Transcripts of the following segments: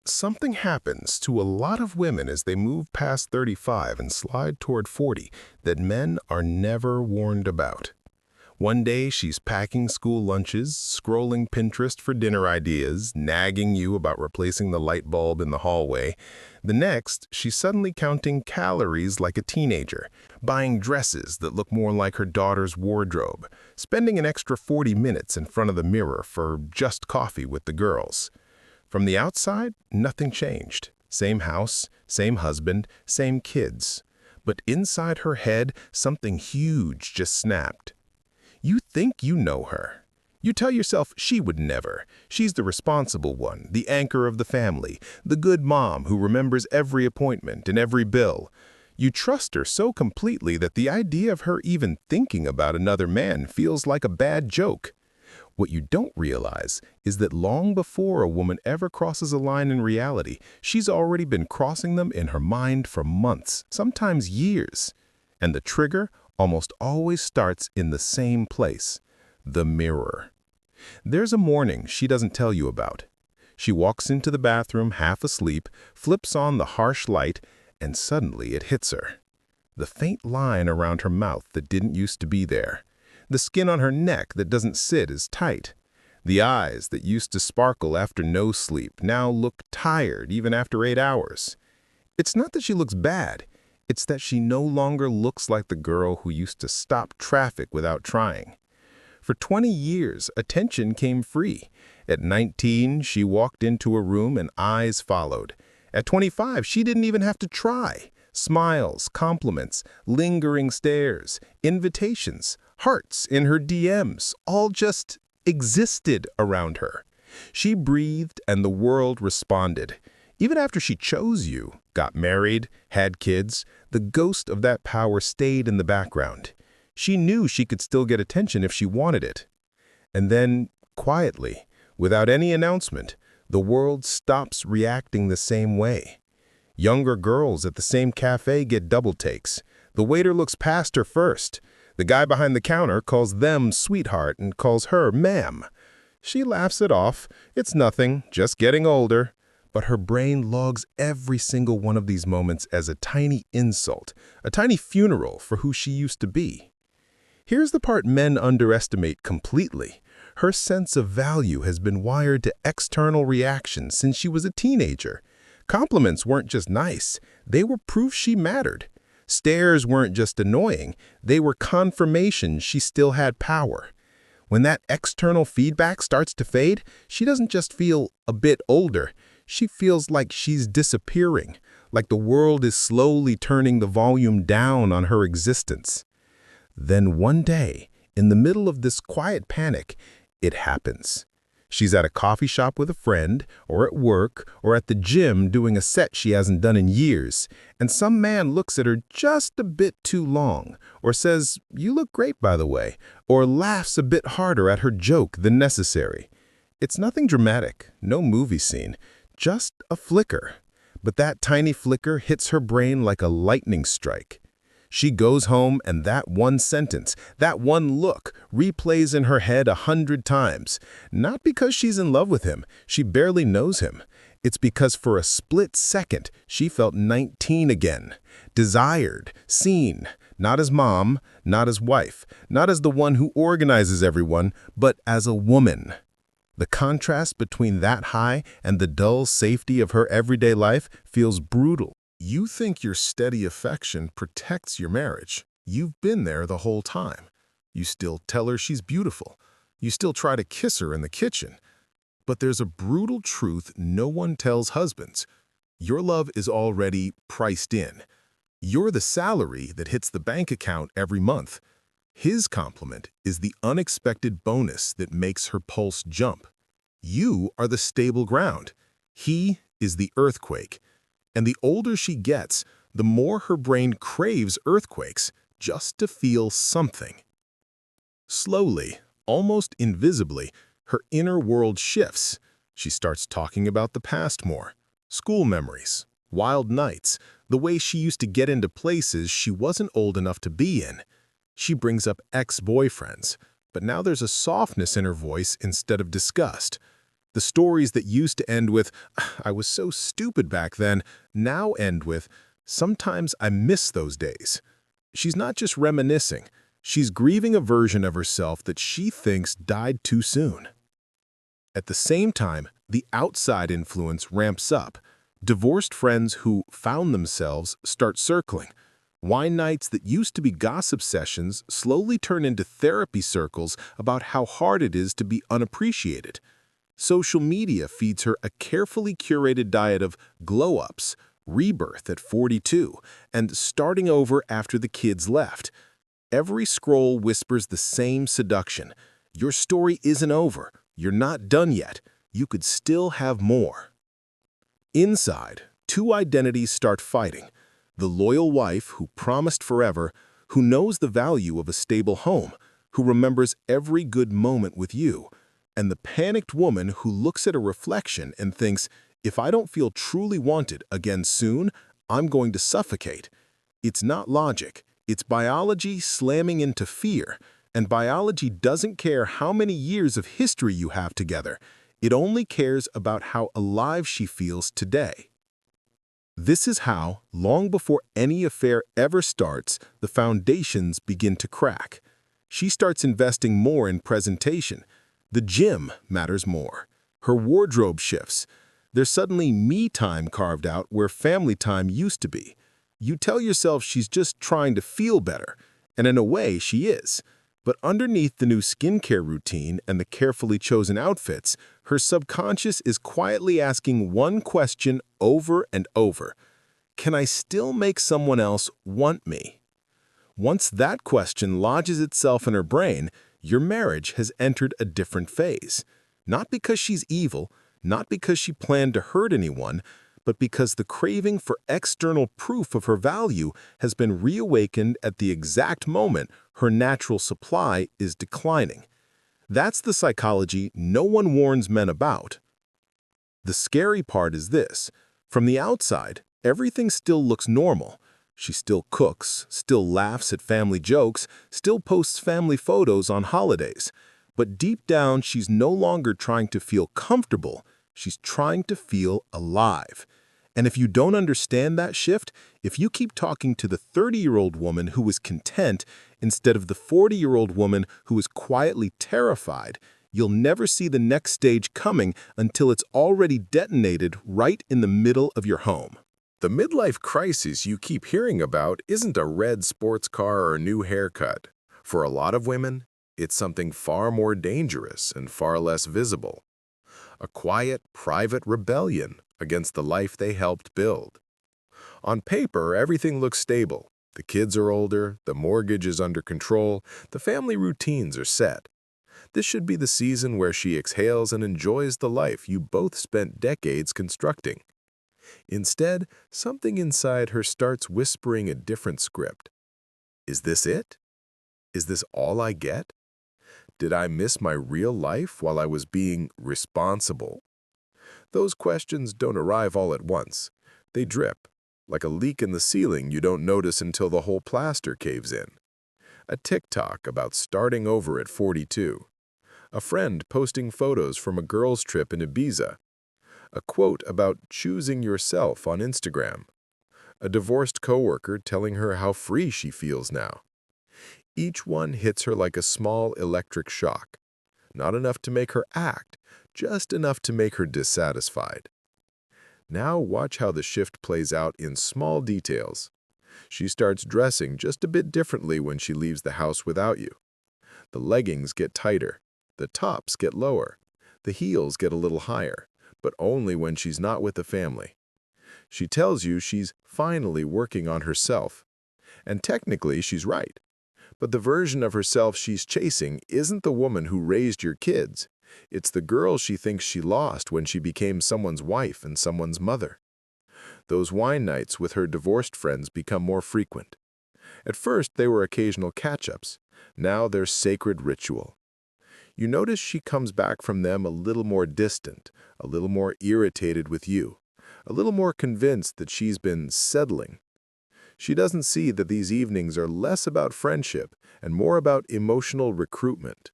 Something happens to a lot of women as they move past 35 and slide toward 40 that men are never warned about. One day she's packing school lunches, scrolling Pinterest for dinner ideas, nagging you about replacing the light bulb in the hallway. The next, she's suddenly counting calories like a teenager, buying dresses that look more like her daughter's wardrobe, spending an extra 40 minutes in front of the mirror for just coffee with the girls. From the outside, nothing changed. Same house, same husband, same kids. But inside her head, something huge just snapped. You think you know her. You tell yourself she would never. She's the responsible one, the anchor of the family, the good mom who remembers every appointment and every bill. You trust her so completely that the idea of her even thinking about another man feels like a bad joke. What you don't realize is that long before a woman ever crosses a line in reality, she's already been crossing them in her mind for months, sometimes years. And the trigger almost always starts in the same place, the mirror. There's a morning she doesn't tell you about. She walks into the bathroom half asleep, flips on the harsh light, and suddenly it hits her. The faint line around her mouth that didn't used to be there. The skin on her neck that doesn't sit as tight. The eyes that used to sparkle after no sleep now look tired even after 8 hours. It's not that she looks bad. It's that she no longer looks like the girl who used to stop traffic without trying. For 20 years, attention came free. At 19, she walked into a room and eyes followed. At 25, she didn't even have to try. Smiles, compliments, lingering stares, invitations, hearts in her DMs, all just existed around her. She breathed and the world responded. Even after she chose you, got married, had kids, the ghost of that power stayed in the background. She knew she could still get attention if she wanted it. And then, quietly, without any announcement, the world stops reacting the same way. Younger girls at the same cafe get double takes. The waiter looks past her first. The guy behind the counter calls them sweetheart and calls her ma'am. She laughs it off. It's nothing, just getting older. But her brain logs every single one of these moments as a tiny insult, a tiny funeral for who she used to be. Here's the part men underestimate completely. Her sense of value has been wired to external reactions since she was a teenager. Compliments weren't just nice, they were proof she mattered. Stares weren't just annoying, they were confirmation she still had power. When that external feedback starts to fade, she doesn't just feel a bit older, she feels like she's disappearing, like the world is slowly turning the volume down on her existence. Then one day, in the middle of this quiet panic, it happens. She's at a coffee shop with a friend, or at work, or at the gym doing a set she hasn't done in years, and some man looks at her just a bit too long, or says, "You look great, by the way," or laughs a bit harder at her joke than necessary. It's nothing dramatic, no movie scene, just a flicker. But that tiny flicker hits her brain like a lightning strike. She goes home and that one sentence, that one look, replays in her head 100 times. Not because she's in love with him, she barely knows him. It's because for a split second, she felt 19 again. Desired, seen, not as mom, not as wife, not as the one who organizes everyone, but as a woman. The contrast between that high and the dull safety of her everyday life feels brutal. You think your steady affection protects your marriage. You've been there the whole time. You still tell her she's beautiful. You still try to kiss her in the kitchen. But there's a brutal truth no one tells husbands. Your love is already priced in. You're the salary that hits the bank account every month. His compliment is the unexpected bonus that makes her pulse jump. You are the stable ground. He is the earthquake. And the older she gets, the more her brain craves earthquakes just to feel something. Slowly, almost invisibly, her inner world shifts. She starts talking about the past more. School memories, wild nights, the way she used to get into places she wasn't old enough to be in. She brings up ex-boyfriends, but now there's a softness in her voice instead of disgust. The stories that used to end with, "I was so stupid back then," now end with, "Sometimes I miss those days." She's not just reminiscing. She's grieving a version of herself that she thinks died too soon. At the same time, the outside influence ramps up. Divorced friends who found themselves start circling. Wine nights that used to be gossip sessions slowly turn into therapy circles about how hard it is to be unappreciated. Social media feeds her a carefully curated diet of glow-ups, rebirth at 42, and starting over after the kids left. Every scroll whispers the same seduction. Your story isn't over. You're not done yet. You could still have more. Inside, two identities start fighting. The loyal wife who promised forever, who knows the value of a stable home, who remembers every good moment with you, and the panicked woman who looks at a reflection and thinks, if I don't feel truly wanted again soon, I'm going to suffocate. It's not logic. It's biology slamming into fear. And biology doesn't care how many years of history you have together. It only cares about how alive she feels today. This is how, long before any affair ever starts, the foundations begin to crack. She starts investing more in presentation. The gym matters more. Her wardrobe shifts. There's suddenly me time carved out where family time used to be. You tell yourself she's just trying to feel better, and in a way she is. But underneath the new skincare routine and the carefully chosen outfits, her subconscious is quietly asking one question over and over. Can I still make someone else want me? Once that question lodges itself in her brain, your marriage has entered a different phase. Not because she's evil, not because she planned to hurt anyone, but because the craving for external proof of her value has been reawakened at the exact moment her natural supply is declining. That's the psychology no one warns men about. The scary part is this. From the outside, everything still looks normal. She still cooks, still laughs at family jokes, still posts family photos on holidays. But deep down, she's no longer trying to feel comfortable. She's trying to feel alive. And if you don't understand that shift, if you keep talking to the 30-year-old woman who is content instead of the 40-year-old woman who is quietly terrified, you'll never see the next stage coming until it's already detonated right in the middle of your home. The midlife crisis you keep hearing about isn't a red sports car or a new haircut. For a lot of women, it's something far more dangerous and far less visible. A quiet, private rebellion against the life they helped build. On paper, everything looks stable. The kids are older, the mortgage is under control, the family routines are set. This should be the season where she exhales and enjoys the life you both spent decades constructing. Instead, something inside her starts whispering a different script. Is this it? Is this all I get? Did I miss my real life while I was being responsible? Those questions don't arrive all at once. They drip, like a leak in the ceiling you don't notice until the whole plaster caves in. A TikTok about starting over at 42. A friend posting photos from a girls' trip in Ibiza. A quote about choosing yourself on Instagram. A divorced coworker telling her how free she feels now. Each one hits her like a small electric shock. Not enough to make her act, just enough to make her dissatisfied. Now watch how the shift plays out in small details. She starts dressing just a bit differently when she leaves the house without you. The leggings get tighter, the tops get lower, the heels get a little higher, but only when she's not with the family. She tells you she's finally working on herself. And technically, she's right. But the version of herself she's chasing isn't the woman who raised your kids. It's the girl she thinks she lost when she became someone's wife and someone's mother. Those wine nights with her divorced friends become more frequent. At first, they were occasional catch-ups. Now they're sacred ritual. You notice she comes back from them a little more distant, a little more irritated with you, a little more convinced that she's been settling. She doesn't see that these evenings are less about friendship and more about emotional recruitment.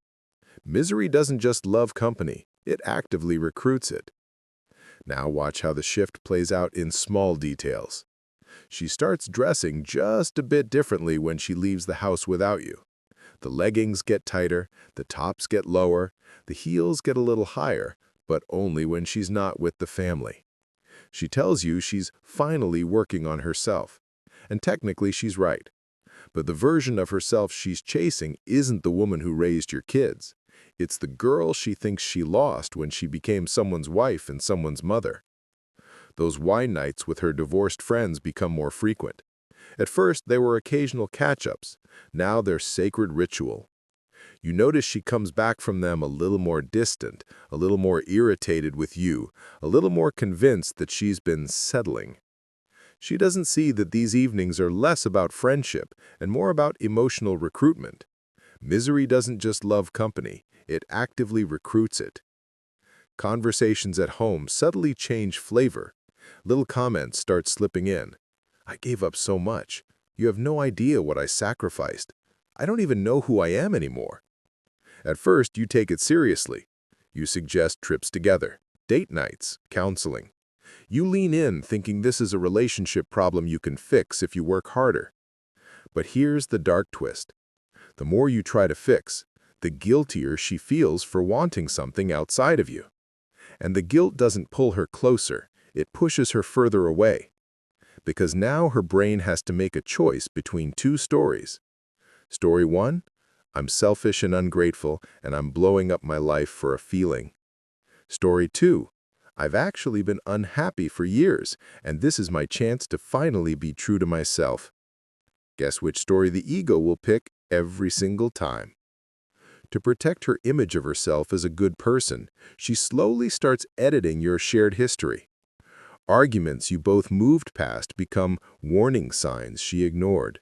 Misery doesn't just love company, It actively recruits it. Now watch how the shift plays out in small details. She starts dressing just a bit differently when she leaves the house without you. The leggings get tighter, the tops get lower, the heels get a little higher, but only when she's not with the family. She tells you she's finally working on herself. And technically she's right. But the version of herself she's chasing isn't the woman who raised your kids. It's the girl she thinks she lost when she became someone's wife and someone's mother. Those wine nights with her divorced friends become more frequent. At first, they were occasional catch-ups. Now they're sacred ritual. You notice she comes back from them a little more distant, a little more irritated with you, a little more convinced that she's been settling. She doesn't see that these evenings are less about friendship and more about emotional recruitment. Misery doesn't just love company, it actively recruits it. Conversations at home subtly change flavor. Little comments start slipping in. I gave up so much. You have no idea what I sacrificed. I don't even know who I am anymore. At first, you take it seriously. You suggest trips together, date nights, counseling. You lean in thinking this is a relationship problem you can fix if you work harder. But here's the dark twist. The more you try to fix, the guiltier she feels for wanting something outside of you. And the guilt doesn't pull her closer, it pushes her further away. Because now her brain has to make a choice between two stories. Story 1, I'm selfish and ungrateful, and I'm blowing up my life for a feeling. Story 2, I've actually been unhappy for years, and this is my chance to finally be true to myself. Guess which story the ego will pick every single time? To protect her image of herself as a good person, she slowly starts editing your shared history. Arguments you both moved past become warning signs she ignored.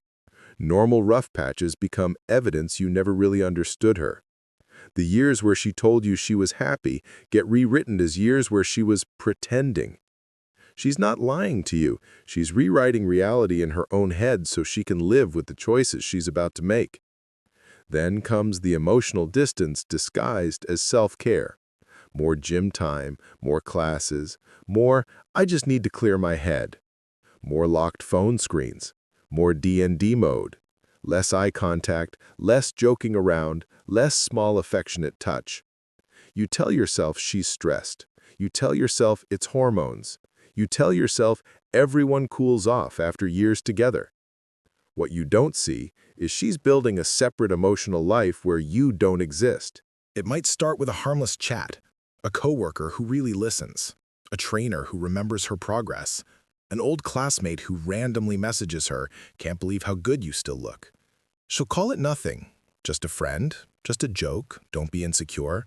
Normal rough patches become evidence you never really understood her. The years where she told you she was happy get rewritten as years where she was pretending. She's not lying to you. She's rewriting reality in her own head so she can live with the choices she's about to make. Then comes the emotional distance disguised as self-care. More gym time, more classes, more I just need to clear my head. More locked phone screens, more D&D mode, less eye contact, less joking around, less small affectionate touch. You tell yourself she's stressed. You tell yourself it's hormones. You tell yourself everyone cools off after years together. What you don't see is she's building a separate emotional life where you don't exist. It might start with a harmless chat, a coworker who really listens, a trainer who remembers her progress, an old classmate who randomly messages her, "Can't believe how good you still look." She'll call it nothing, just a friend, just a joke, don't be insecure.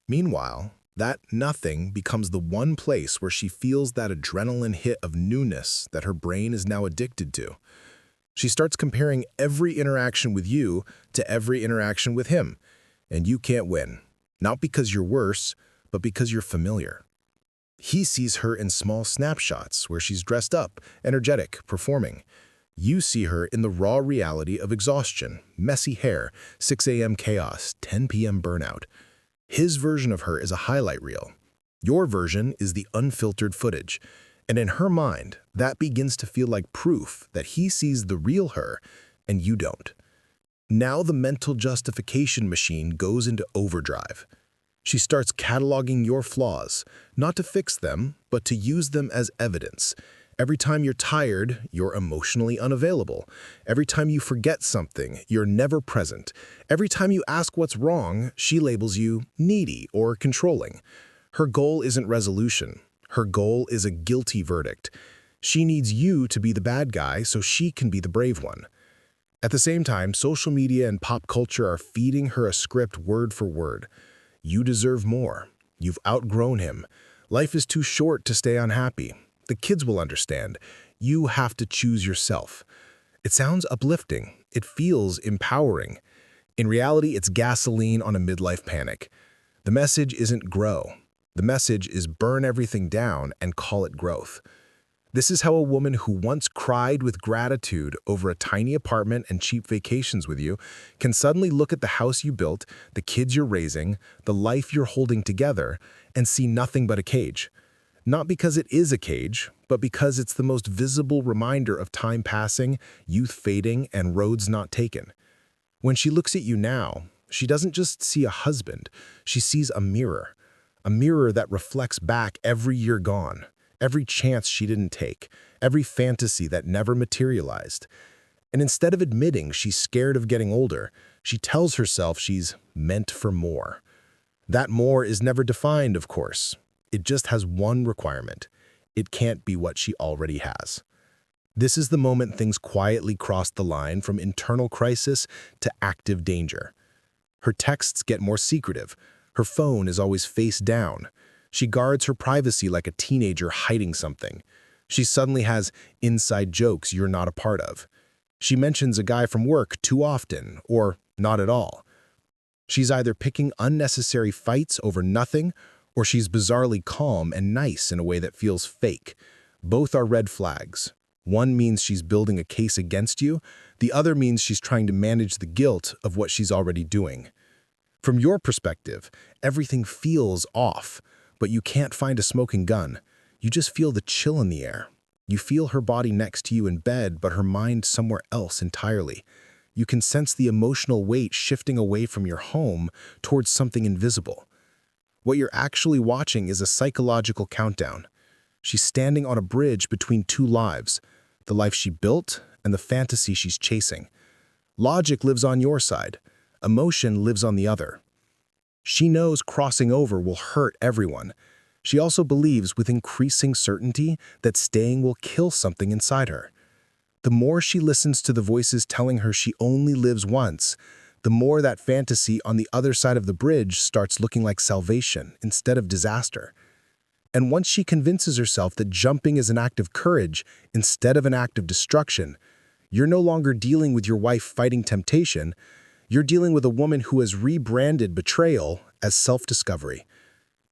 Meanwhile, that nothing becomes the one place where she feels that adrenaline hit of newness that her brain is now addicted to. She starts comparing every interaction with you to every interaction with him, and you can't win, not because you're worse, but because you're familiar. He sees her in small snapshots where she's dressed up, energetic, performing. You see her in the raw reality of exhaustion, messy hair, 6 a.m. chaos, 10 p.m. burnout. His version of her is a highlight reel. Your version is the unfiltered footage. And in her mind, that begins to feel like proof that he sees the real her and you don't. Now the mental justification machine goes into overdrive. She starts cataloging your flaws, not to fix them, but to use them as evidence. Every time you're tired, you're emotionally unavailable. Every time you forget something, you're never present. Every time you ask what's wrong, she labels you needy or controlling. Her goal isn't resolution. Her goal is a guilty verdict. She needs you to be the bad guy so she can be the brave one. At the same time, social media and pop culture are feeding her a script word for word. You deserve more. You've outgrown him. Life is too short to stay unhappy. The kids will understand. You have to choose yourself. It sounds uplifting. It feels empowering. In reality, it's gasoline on a midlife panic. The message isn't grow. The message is burn everything down and call it growth. This is how a woman who once cried with gratitude over a tiny apartment and cheap vacations with you can suddenly look at the house you built, the kids you're raising, the life you're holding together, and see nothing but a cage. Not because it is a cage, but because it's the most visible reminder of time passing, youth fading, and roads not taken. When she looks at you now, she doesn't just see a husband, she sees a mirror that reflects back every year gone, every chance she didn't take, every fantasy that never materialized. And instead of admitting she's scared of getting older, she tells herself she's meant for more. That more is never defined, of course. It just has one requirement. It can't be what she already has. This is the moment things quietly cross the line from internal crisis to active danger. Her texts get more secretive. Her phone is always face down. She guards her privacy like a teenager hiding something. She suddenly has inside jokes you're not a part of. She mentions a guy from work too often, or not at all. She's either picking unnecessary fights over nothing, or she's bizarrely calm and nice in a way that feels fake. Both are red flags. One means she's building a case against you. The other means she's trying to manage the guilt of what she's already doing. From your perspective, everything feels off, but you can't find a smoking gun. You just feel the chill in the air. You feel her body next to you in bed, but her mind somewhere else entirely. You can sense the emotional weight shifting away from your home towards something invisible. What you're actually watching is a psychological countdown. She's standing on a bridge between two lives, the life she built and the fantasy she's chasing. Logic lives on your side. Emotion lives on the other. She knows crossing over will hurt everyone. She also believes with increasing certainty that staying will kill something inside her. The more she listens to the voices telling her she only lives once, the more that fantasy on the other side of the bridge starts looking like salvation instead of disaster. And once she convinces herself that jumping is an act of courage instead of an act of destruction, you're no longer dealing with your wife fighting temptation. You're dealing with a woman who has rebranded betrayal as self-discovery.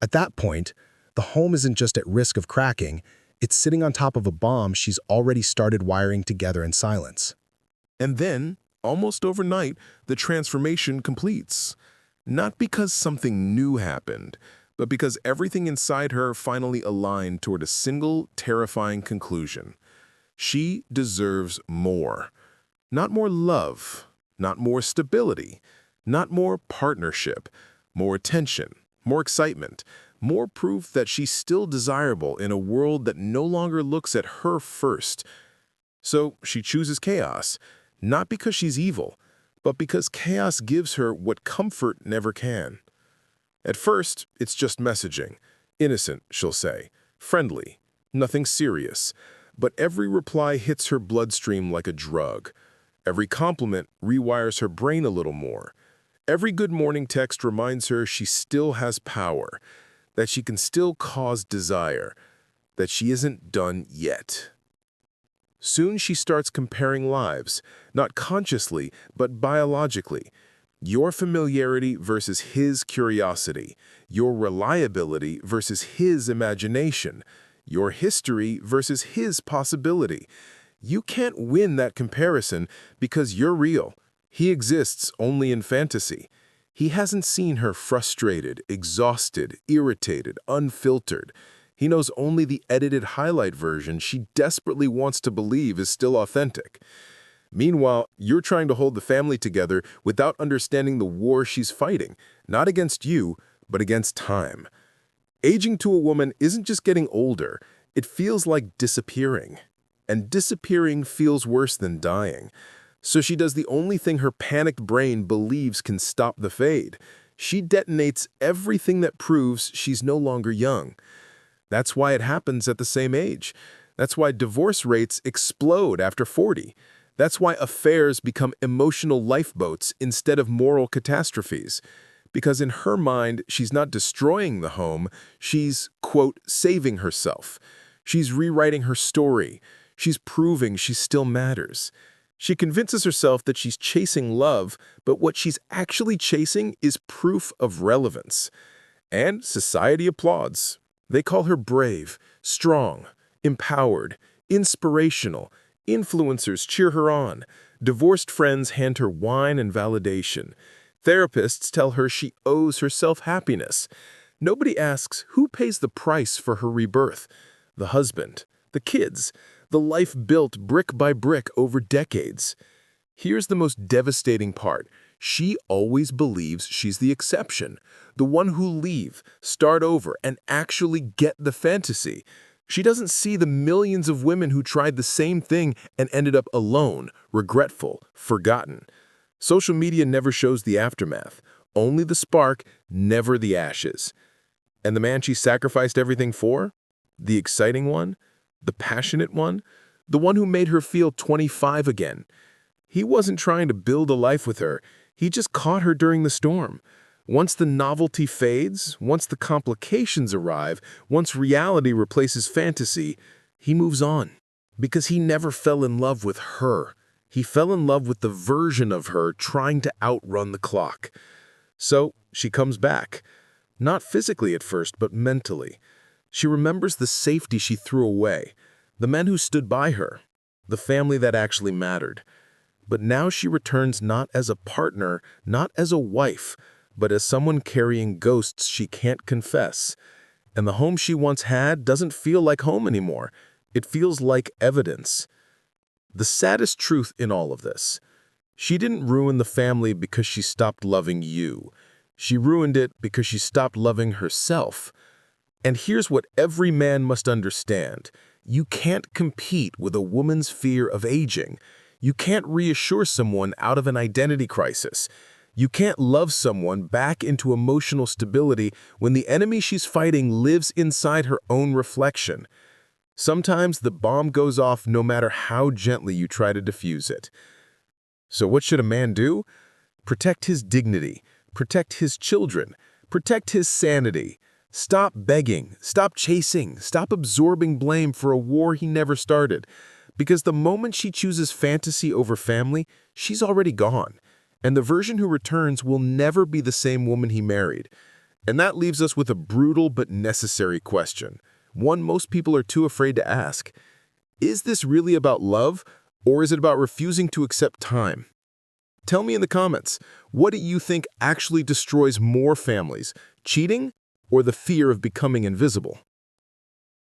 At that point, the home isn't just at risk of cracking, it's sitting on top of a bomb she's already started wiring together in silence. And then, almost overnight, the transformation completes. Not because something new happened, but because everything inside her finally aligned toward a single, terrifying conclusion. She deserves more. Not more love, not more stability, not more partnership, more attention, more excitement, more proof that she's still desirable in a world that no longer looks at her first. So she chooses chaos, not because she's evil, but because chaos gives her what comfort never can. At first, it's just messaging. Innocent, she'll say. Friendly. Nothing serious. But every reply hits her bloodstream like a drug. Every compliment rewires her brain a little more. Every good morning text reminds her she still has power, that she can still cause desire, that she isn't done yet. Soon she starts comparing lives, not consciously, but biologically. Your familiarity versus his curiosity, your reliability versus his imagination, your history versus his possibility. You can't win that comparison because you're real. He exists only in fantasy. He hasn't seen her frustrated, exhausted, irritated, unfiltered. He knows only the edited highlight version she desperately wants to believe is still authentic. Meanwhile, you're trying to hold the family together without understanding the war she's fighting, not against you, but against time. Aging to a woman isn't just getting older, it feels like disappearing. And disappearing feels worse than dying. So she does the only thing her panicked brain believes can stop the fade. She detonates everything that proves she's no longer young. That's why it happens at the same age. That's why divorce rates explode after 40. That's why affairs become emotional lifeboats instead of moral catastrophes. Because in her mind, she's not destroying the home, she's, quote, saving herself. She's rewriting her story. She's proving she still matters. She convinces herself that she's chasing love, but what she's actually chasing is proof of relevance. And society applauds. They call her brave, strong, Empowered, inspirational, influencers cheer her on. Divorced friends hand her wine and validation. Therapists tell her she owes herself happiness. Nobody asks who pays the price for her rebirth. The husband, the kids, the life built brick by brick over decades. Here's the most devastating part. She always believes she's the exception, the one who'll leave, start over, and actually get the fantasy. She doesn't see the millions of women who tried the same thing and ended up alone, regretful, forgotten. Social media never shows the aftermath, only the spark, never the ashes. And the man she sacrificed everything for? The exciting one? The passionate one? The one who made her feel 25 again? He wasn't trying to build a life with her, he just caught her during the storm. Once the novelty fades, once the complications arrive, once reality replaces fantasy, he moves on. Because he never fell in love with her. He fell in love with the version of her trying to outrun the clock. So she comes back. Not physically at first, but mentally. She remembers the safety she threw away, the men who stood by her, the family that actually mattered. But now she returns not as a partner, not as a wife, but as someone carrying ghosts she can't confess. And the home she once had doesn't feel like home anymore. It feels like evidence. The saddest truth in all of this: she didn't ruin the family because she stopped loving you. She ruined it because she stopped loving herself. And here's what every man must understand. You can't compete with a woman's fear of aging. You can't reassure someone out of an identity crisis. You can't love someone back into emotional stability when the enemy she's fighting lives inside her own reflection. Sometimes the bomb goes off no matter how gently you try to defuse it. So what should a man do? Protect his dignity, protect his children, protect his sanity. Stop begging, stop chasing, stop absorbing blame for a war he never started. Because the moment she chooses fantasy over family, she's already gone. And the version who returns will never be the same woman he married. And that leaves us with a brutal but necessary question. One most people are too afraid to ask. Is this really about love, or is it about refusing to accept time? Tell me in the comments, what do you think actually destroys more families, cheating or the fear of becoming invisible?